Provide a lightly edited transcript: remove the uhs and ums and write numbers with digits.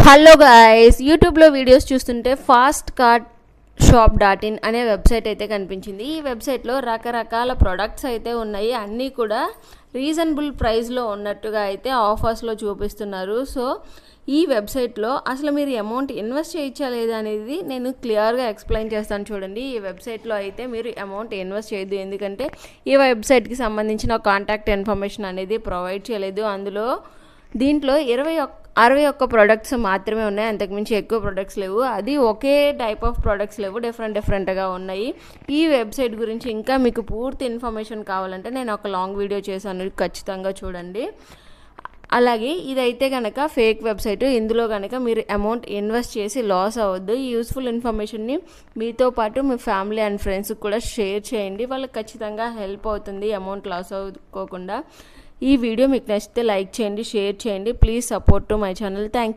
Hello guys, యూట్యూబ్లో videos చూస్తుంటే fastcartshop.in అనే వెబ్సైట్ అయితే కనిపించింది. ఈ వెబ్సైట్లో రకరకాల ప్రొడక్ట్స్ అయితే ఉన్నాయి. అన్నీ కూడా రీజనబుల్ ప్రైస్లో ఉన్నట్టుగా అయితే ఆఫర్స్లో చూపిస్తున్నారు. సో ఈ వెబ్సైట్లో అసలు మీరు అమౌంట్ ఇన్వెస్ట్ చేయొచ్చా లేదా అనేది నేను క్లియర్గా ఎక్స్ప్లెయిన్ చేస్తాను చూడండి. ఈ వెబ్సైట్లో అయితే మీరు అమౌంట్ ఇన్వెస్ట్ చేయొద్దు, ఎందుకంటే ఈ వెబ్సైట్కి సంబంధించిన కాంటాక్ట్ ఇన్ఫర్మేషన్ అనేది ప్రొవైడ్ చేయలేదు. దీంట్లో 61 ప్రొడక్ట్స్ మాత్రమే ఉన్నాయి, అంతకుమించి ఎక్కువ ప్రొడక్ట్స్ లేవు. అది ఒకే టైప్ ఆఫ్ ప్రొడక్ట్స్ లేవు, డిఫరెంట్గా ఉన్నాయి. ఈ వెబ్సైట్ గురించి ఇంకా మీకు పూర్తి ఇన్ఫర్మేషన్ కావాలంటే నేను ఒక లాంగ్ వీడియో చేశాను, ఖచ్చితంగా చూడండి. అలాగే ఇదైతే కనుక ఫేక్ వెబ్సైట్. ఇందులో కనుక మీరు అమౌంట్ ఇన్వెస్ట్ చేసి లాస్ అవ్వద్దు. ఈ యూస్ఫుల్ ఇన్ఫర్మేషన్ని మీతో పాటు మీ ఫ్యామిలీ అండ్ ఫ్రెండ్స్కి కూడా షేర్ చేయండి, వాళ్ళకి ఖచ్చితంగా హెల్ప్ అవుతుంది అమౌంట్ లాస్ అవ్వకోకుండా. ఈ వీడియో మీకు నచ్చితే లైక్ చేయండి, షేర్ చేయండి. Please support to my channel. Thank you.